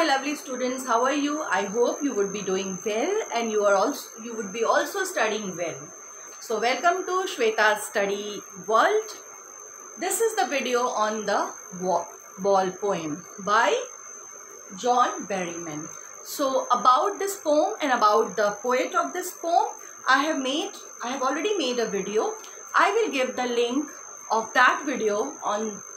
my lovely students, how are you? I hope you would be doing well and you would be also studying well. So welcome to Shweta's Study World. This is the video on the ball poem by John Berryman. So about this poem and about the poet of this poem, I have already made a video. I will give the link of that video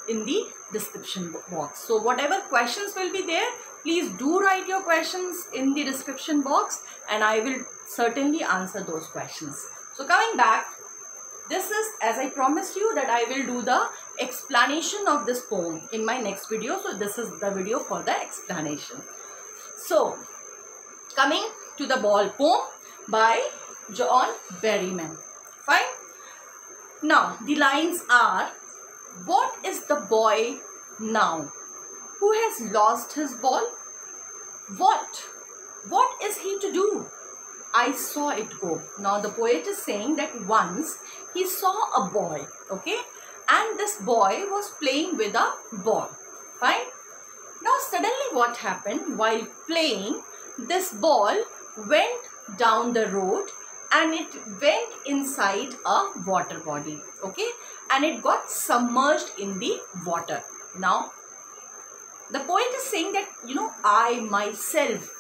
in the description box. So whatever questions will be there, please do write your questions in the description box and I will certainly answer those questions. So coming back, this is, as I promised you, that I will do the explanation of this poem in my next video. So this is the video for the explanation. So coming to the ball poem by John Berryman. Fine. Now the lines are: what is the boy now who has lost his ball? What is he to do? I saw it go. Now the poet is saying that once he saw a boy, okay, and this boy was playing with a ball. Fine. Now suddenly what happened? While playing, this ball went down the road and it went inside a water body, okay, and it got submerged in the water. Now the poet is saying that, I myself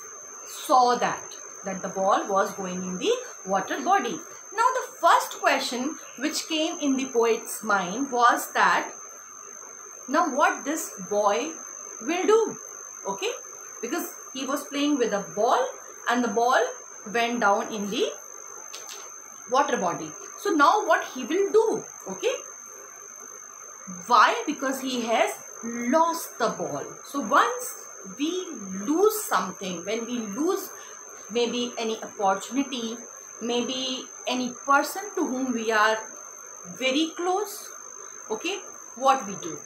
saw that the ball was going in the water body. Now the first question which came in the poet's mind was that, now what this boy will do, okay, because he was playing with a ball and the ball went down in the water body. So now what he will do, okay? Why? Because he has lost the ball. So once we lose something, when we lose maybe any opportunity, maybe any person to whom we are very close, okay, what we do?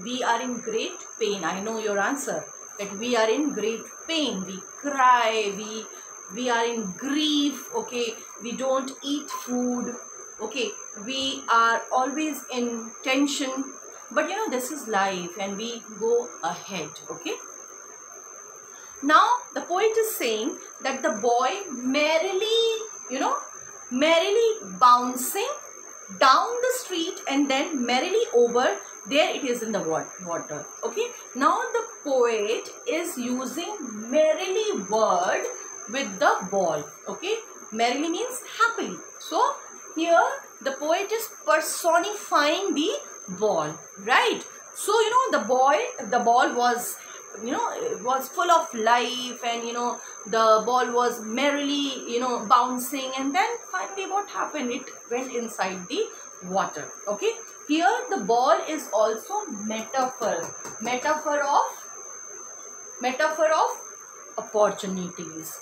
We are in great pain. I know your answer, that we are in great pain. We cry, we are in grief, okay, we don't eat food, okay, we are always in tension, but this is life and we go ahead, okay. Now the poet is saying that the boy merrily bouncing down the street and then merrily over there it is in the water, okay. Now the poet is using merrily word with the ball, okay. Merrily means happily. So here the poet is personifying the ball, right? So the ball was was full of life, and the ball was merrily bouncing, and then finally what happened? It went inside the water, okay. Here the ball is also metaphor of opportunities,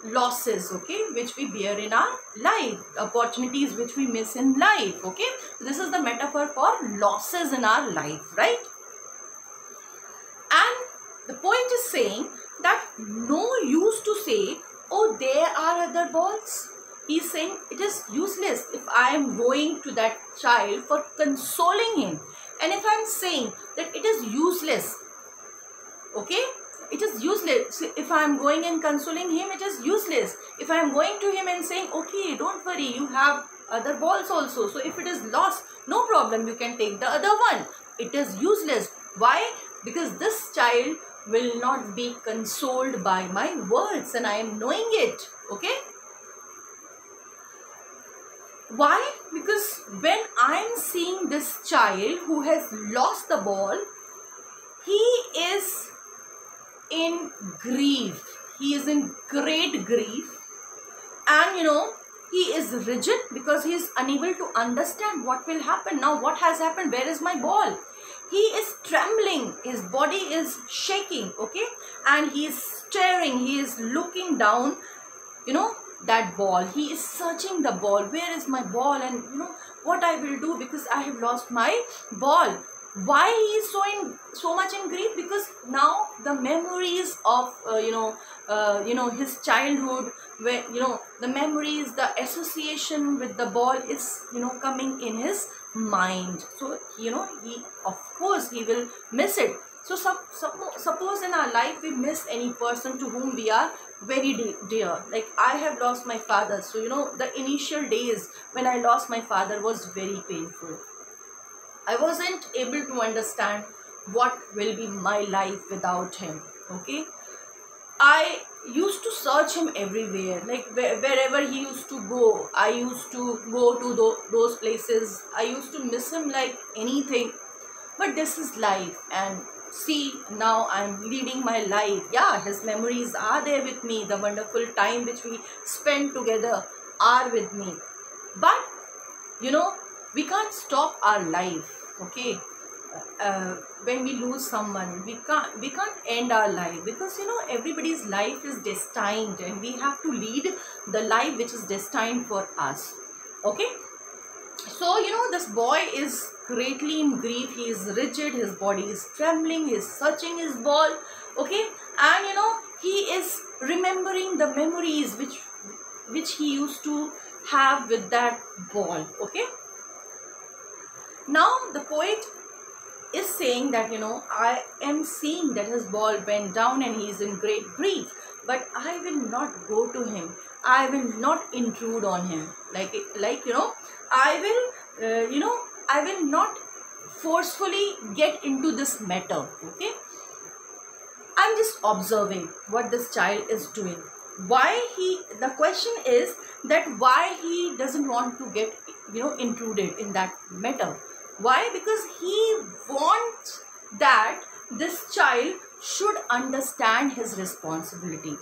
losses, okay, which we bear in our life, opportunities which we miss in life, okay. This is the metaphor for losses in our life, right? And the poet is saying that no use to say, oh, there are other balls. He is saying it is useless if I am going to that child for consoling him, and if I am saying that it is useless, okay, it is useless. If I am going and consoling him, it is useless. If I am going to him and saying, okay, don't worry, you have other balls also, so if it is lost, no problem, you can take the other one. It is useless. Why? Because this child will not be consoled by my words, and I am knowing it, okay. Why? Because when I am seeing this child who has lost the ball, he is in grief. He is in great grief, and he is rigid because he is unable to understand what will happen. Now what has happened? Where is my ball? He is trembling, his body is shaking, okay, and he is staring, he is looking down, that ball. He is searching the ball. Where is my ball? And what I will do, because I have lost my ball. Why he is so much in grief? Because now the memories of his childhood, where the memories, the association with the ball is coming in his mind. So he of course he will miss it. So suppose in our life we miss any person to whom we are very dear. Like I have lost my father. So the initial days when I lost my father was very painful. I wasn't able to understand what will be my life without him. Okay. I used to search him everywhere, like wherever he used to go. I used to go to those places. I used to miss him like anything. But this is life, and see, now I'm leading my life. Yeah, his memories are there with me. The wonderful time which we spent together are with me. But we can't stop our life. Okay. When we lose someone, we can't end our life, because everybody's life is destined, and we have to lead the life which is destined for us. Okay. So this boy is greatly in grief. He is rigid, his body is trembling, he is searching his ball. Okay. And he is remembering the memories which he used to have with that ball. Okay. Now the poet is saying that I am seeing that his ball went down and he is in great grief, but I will not go to him. I will not intrude on him. I will not forcefully get into this matter. Okay. I'm just observing what this child is doing. The question is that why he doesn't want to get intruded in that matter. Why? Because he wants that this child should understand his responsibility.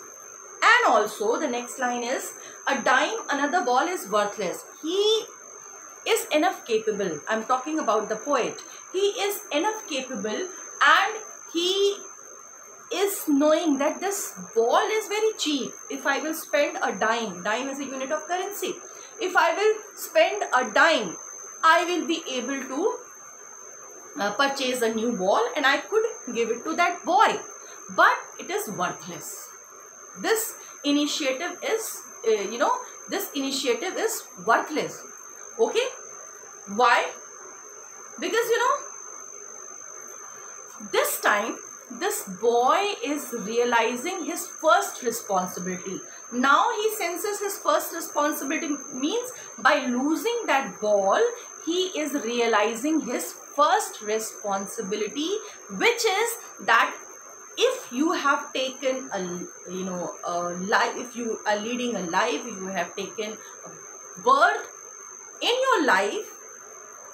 And also the next line is, a dime another ball is worthless. He is enough capable. I'm talking about the poet. He is enough capable, and he is knowing that this ball is very cheap. If I will spend a dime is a unit of currency. If I will spend a dime, I will be able to purchase a new ball, and I could give it to that boy. But it is worthless. This initiative is, worthless. Okay. Why? Because this time this boy is realizing his first responsibility. Now he senses his first responsibility, means by losing that ball, he is realizing his first responsibility, which is that if you have taken a life, if you are leading a life, if you have taken a birth in your life,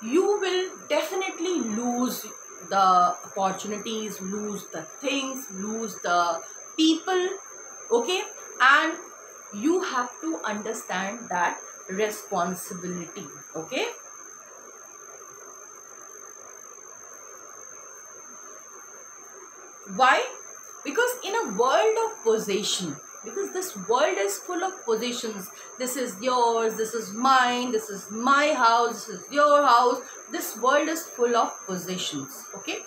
you will definitely lose the opportunities, lose the things, lose the people. Okay. And you have to understand that responsibility. Okay. Why? Because in a world of possession, because this world is full of possessions. This is yours, this is mine, this is my house, this is your house. This world is full of possessions. Okay.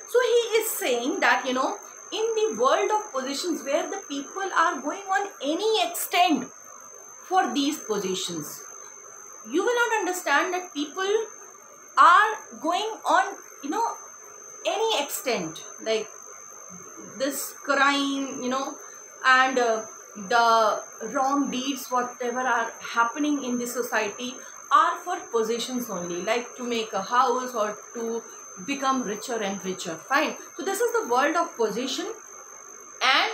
So he is saying that in the world of possessions, where the people are going on any extent for these possessions, you will not understand that people are going on any extent, like this crime, and the wrong deeds, whatever are happening in the society, are for possessions only, like to make a house or to become richer and richer. Fine. So this is the world of possession, and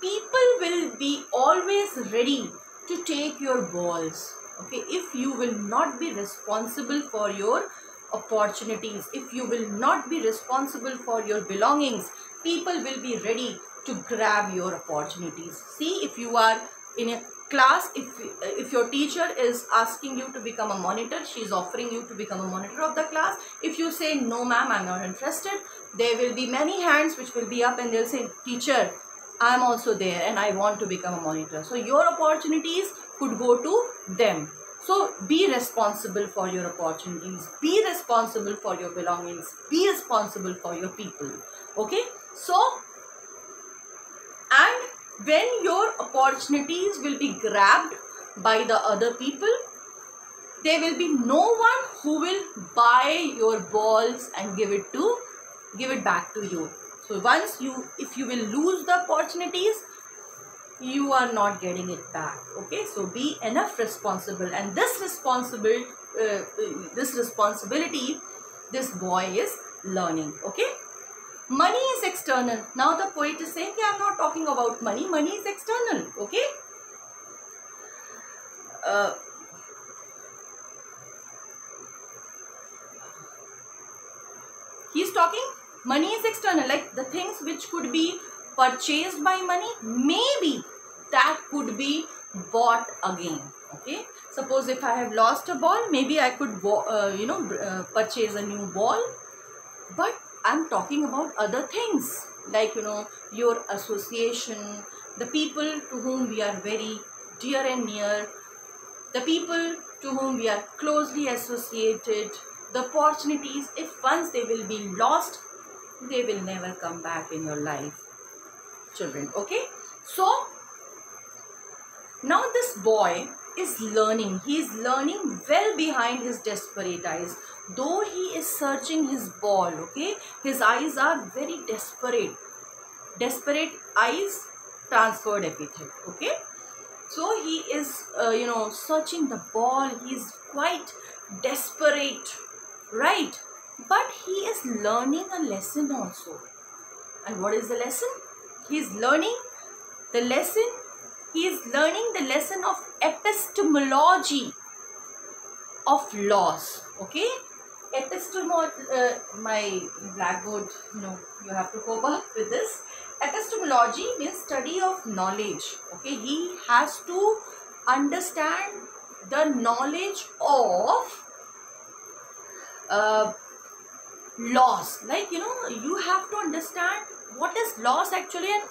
people will be always ready to take your balls. Okay. If you will not be responsible for your opportunities, if you will not be responsible for your belongings, people will be ready to grab your opportunities. See, if you are in a class, if your teacher is asking you to become a monitor, she is offering you to become a monitor of the class. If you say, no ma'am, I'm not interested, there will be many hands which will be up, and they'll say, teacher, I'm also there and I want to become a monitor. So your opportunities could go to them. So be responsible for your opportunities, be responsible for your belongings, be responsible for your people. Okay. So, and when your opportunities will be grabbed by the other people, there will be no one who will buy your balls and give it back to you. So once if you will lose the opportunities, you are not getting it back. Okay, so be enough responsible, and this responsibility this boy is learning. Okay, money is external. Now the poet is saying, I'm not talking about money. Money is external. Okay. He's talking money is external, like the things which could be purchased by money, maybe that could be bought again. Okay, suppose if I have lost a ball, maybe I could purchase a new ball. But I'm talking about other things, like your association, the people to whom we are very dear and near, the people to whom we are closely associated, the opportunities, if once they will be lost, they will never come back in your life, children. Okay, so now this boy is learning. He is learning well behind his desperate eyes. Though he is searching his ball, okay, his eyes are very desperate. Desperate eyes, transferred epithet. Okay, so he is searching the ball. He is quite desperate, right? But he is learning a lesson also. And what is the lesson? He is learning the lesson. He is learning the lesson of epistemology of loss. Okay, my blackboard, you have to cope up with this. Epistemology means study of knowledge. Okay, he has to understand the knowledge of loss. Like you have to understand what is loss actually, and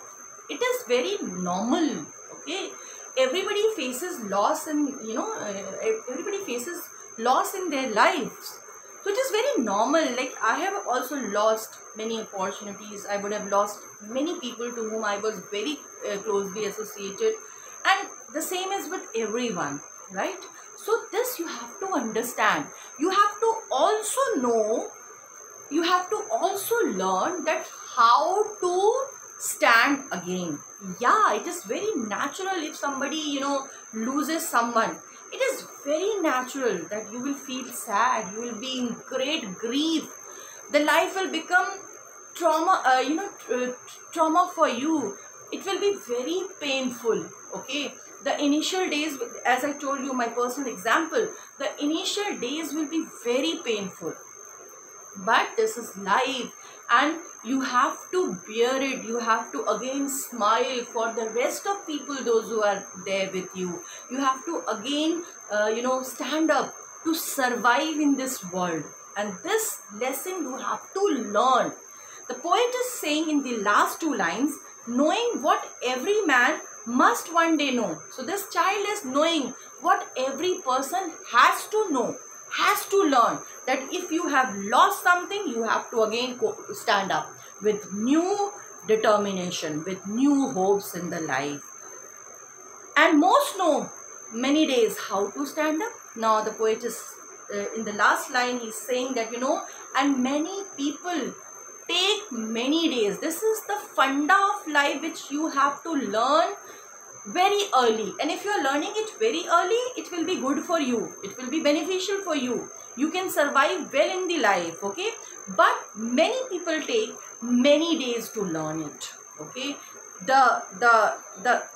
it is very normal. Okay, everybody faces loss, and everybody faces loss in their lives. So it is very normal. Like I have also lost many opportunities. I would have lost many people to whom I was very closely associated, and the same is with everyone, right? So this you have to understand. You have to also know, you have to also learn that how to stand again. Yeah, it is very natural if somebody loses someone. It is very natural that you will feel sad, you will be in great grief. The life will become trauma, trauma for you. It will be very painful. Okay, the initial days, as I told you, my personal example, the initial days will be very painful. But this is life, and you have to bear it. You have to again smile for the rest of people, those who are there with you. You have to again stand up to survive in this world, and this lesson you have to learn. The poet is saying in the last two lines, knowing what every man must one day know. So this child is knowing what every person has to know, has to learn, that if you have lost something, you have to again stand up with new determination, with new hopes in the life. And most know many days how to stand up. Now the poet is in the last line, he's saying that and many people take many days. This is the funda of life which you have to learn very early, and if you are learning it very early, it will be good for you, it will be beneficial for you, you can survive well in the life. Okay, but many people take many days to learn it. Okay, the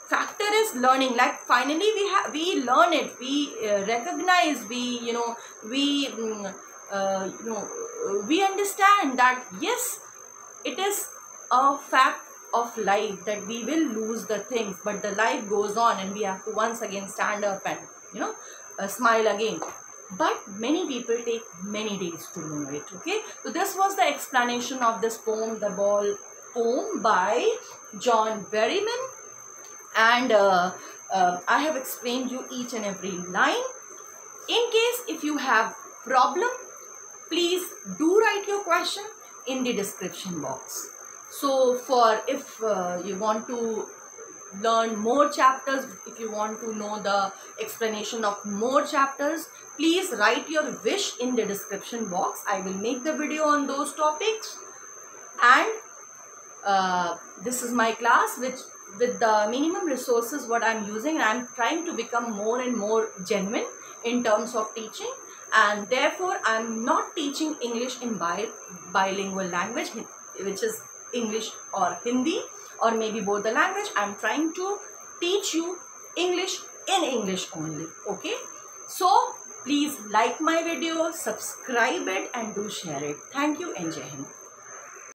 factor is learning. Like finally we learn it, we recognize, we understand that yes, it is a fact of life that we will lose the things, but the life goes on, and we have to once again stand up and smile again. But many people take many days to know it. Okay, so this was the explanation of this poem, The Ball poem by John Berryman, and I have explained you each and every line. In case if you have problem, please do write your question in the description box. So for if you want to learn more chapters, if you want to know the explanation of more chapters, please write your wish in the description box. I will make the video on those topics, and this is my class which with the minimum resources what I'm using, and I'm trying to become more and more genuine in terms of teaching, and therefore I'm not teaching English in bilingual language, which is English or Hindi, or maybe both the language. I'm trying to teach you English in English only. Okay, so please like my video, subscribe it, and do share it. Thank you and Jai Hind.